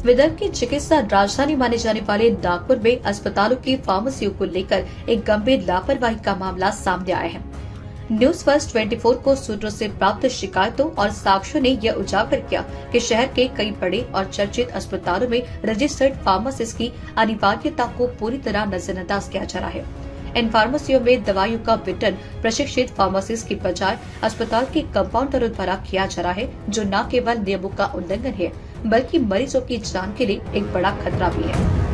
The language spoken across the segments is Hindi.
विदर्भ की चिकित्सा राजधानी माने जाने वाले नागपुर में अस्पतालों की फार्मेसियों को लेकर एक गंभीर लापरवाही का मामला सामने आया है। न्यूज फर्स्ट 24 को सूत्रों से प्राप्त शिकायतों और साक्ष्यों ने यह उजागर किया कि शहर के कई बड़े और चर्चित अस्पतालों में रजिस्टर्ड फार्मासिस्ट की अनिवार्यता को पूरी तरह नजरअंदाज किया जा रहा है। इन फार्मेसियों में दवाइयों का वितरण प्रशिक्षित फार्मासिस्ट की बजाय अस्पताल के कंपाउंडरों द्वारा किया जा रहा है, जो न केवल नियमों का उल्लंघन है बल्कि मरीजों की जान के लिए एक बड़ा खतरा भी है।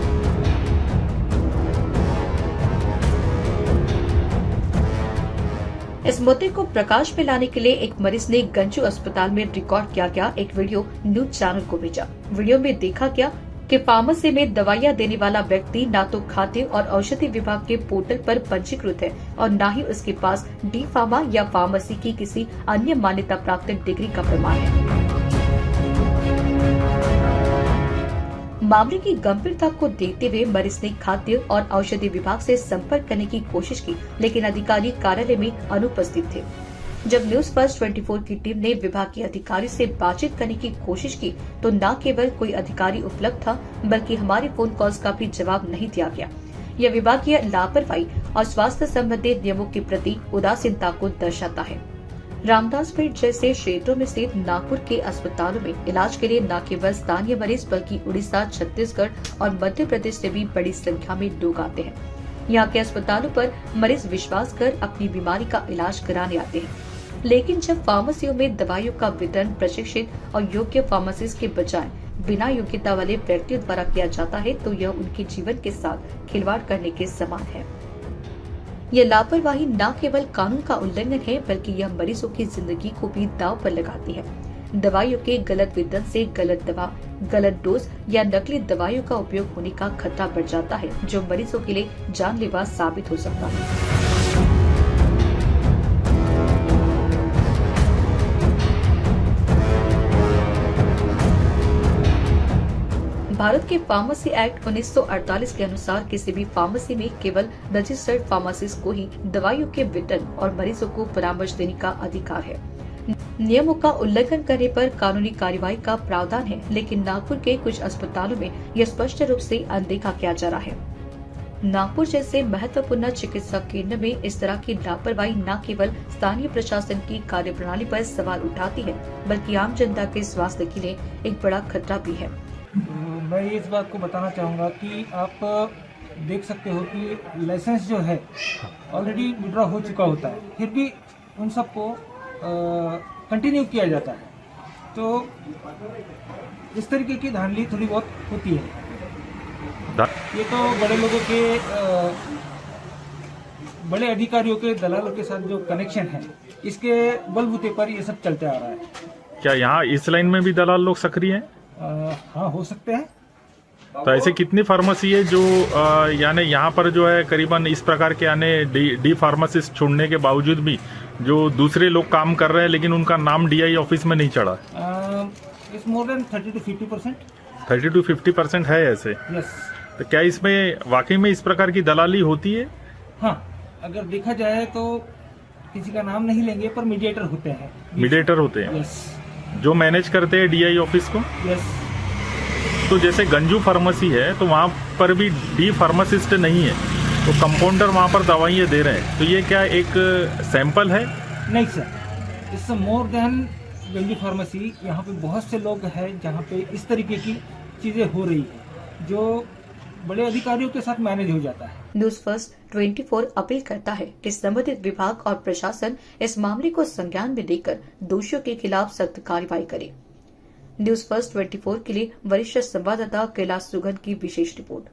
इस मुद्दे को प्रकाश में लाने के लिए एक मरीज ने गंजू अस्पताल में रिकॉर्ड किया गया एक वीडियो न्यूज चैनल को भेजा। वीडियो में देखा गया कि फार्मेसी में दवाइयां देने वाला व्यक्ति न तो खाद्य और औषधि विभाग के पोर्टल पर पंजीकृत है और न ही उसके पास डी फार्मा या फार्मेसी की किसी अन्य मान्यता प्राप्त डिग्री का प्रमाण है। मामले की गंभीरता को देखते हुए मरीज ने खाद्य और औषधि विभाग से संपर्क करने की कोशिश की, लेकिन अधिकारी कार्यालय में अनुपस्थित थे। जब न्यूज फर्स्ट 24 की टीम ने विभाग के अधिकारी से बातचीत करने की कोशिश की तो न केवल कोई अधिकारी उपलब्ध था बल्कि हमारे फोन कॉल्स का भी जवाब नहीं दिया गया। यह विभागीय लापरवाही और स्वास्थ्य संबंधी नियमों के प्रति उदासीनता को दर्शाता है। रामदासपेट जैसे क्षेत्रों में स्थित नागपुर के अस्पतालों में इलाज के लिए न केवल स्थानीय मरीज बल्कि उड़ीसा, छत्तीसगढ़ और मध्य प्रदेश से भी बड़ी संख्या में लोग आते हैं। यहाँ के अस्पतालों पर मरीज विश्वास कर अपनी बीमारी का इलाज कराने आते हैं, लेकिन जब फार्मेसियों में दवाइयों का वितरण प्रशिक्षित और योग्य फार्मासिस्ट के बजाय बिना योग्यता वाले व्यक्तियों द्वारा किया जाता है तो यह उनके जीवन के साथ खिलवाड़ करने के समान है। यह लापरवाही न केवल कानून का उल्लंघन है बल्कि यह मरीजों की जिंदगी को भी दांव पर लगाती है। दवाइयों के गलत वितरण से गलत दवा, गलत डोज या नकली दवाइयों का उपयोग होने का खतरा बढ़ जाता है, जो मरीजों के लिए जानलेवा साबित हो सकता है। भारत के फार्मेसी एक्ट 1948 के अनुसार किसी भी फार्मेसी में केवल रजिस्टर्ड फार्मासिस्ट को ही दवाइयों के वितरण और मरीजों को परामर्श देने का अधिकार है। नियमों का उल्लंघन करने पर कानूनी कार्रवाई का प्रावधान है, लेकिन नागपुर के कुछ अस्पतालों में यह स्पष्ट रूप से अनदेखा किया जा रहा है। नागपुर जैसे महत्वपूर्ण चिकित्सा केंद्र में इस तरह की लापरवाही न केवल स्थानीय प्रशासन की कार्यप्रणाली पर सवाल उठाती है बल्कि आम जनता के स्वास्थ्य के लिए एक बड़ा खतरा भी है। मैं इस बात को बताना चाहूँगा कि आप देख सकते हो कि लाइसेंस जो है ऑलरेडी विड्रॉ हो चुका होता है, फिर भी उन सबको कंटिन्यू किया जाता है। तो इस तरीके की धांधली थोड़ी बहुत होती है। ये तो बड़े लोगों के बड़े अधिकारियों के दलालों के साथ जो कनेक्शन है, इसके बलबूते पर ये सब चलते आ रहा है। क्या यहाँ इस लाइन में भी दलाल लोग सक्रिय हैं? हाँ, हो सकते हैं। तो ऐसे कितनी फार्मेसी है जो यानी यहाँ पर जो है करीबन इस प्रकार के यानी डी फार्मासिस्ट छोड़ने के बावजूद भी जो दूसरे लोग काम कर रहे हैं लेकिन उनका नाम डीआई ऑफिस में नहीं चढ़ा? It's more than 30 to 50%। 30 to 50% है ऐसे? यस। तो क्या इसमें वाकई में इस प्रकार की दलाली होती है? हाँ, अगर देखा जाए तो किसी का नाम नहीं लेंगे पर मीडिएटर होते हैं। मीडिएटर होते हैं? यस। जो मैनेज करते हैं डीआई ऑफिस को? यस। तो जैसे गंजू फार्मेसी है तो वहाँ पर भी डी फार्मासिस्ट नहीं है, तो कंपाउंडर वहाँ पर दवाइयाँ दे रहे हैं, तो ये क्या एक सैंपल है? नहीं sir, it's more than Ganju pharmacy. यहाँ पे बहुत से लोग हैं जहाँ पे इस तरीके की चीज़ें हो रही है जो बड़े अधिकारियों के साथ मैनेज हो जाता है। न्यूज फर्स्ट 24 अपील करता है कि संबंधित विभाग और प्रशासन इस मामले को संज्ञान में लेकर दोषियों के खिलाफ सख्त कार्रवाई करे। न्यूज फर्स्ट 24 के लिए वरिष्ठ संवाददाता कैलाश सुगन की विशेष रिपोर्ट।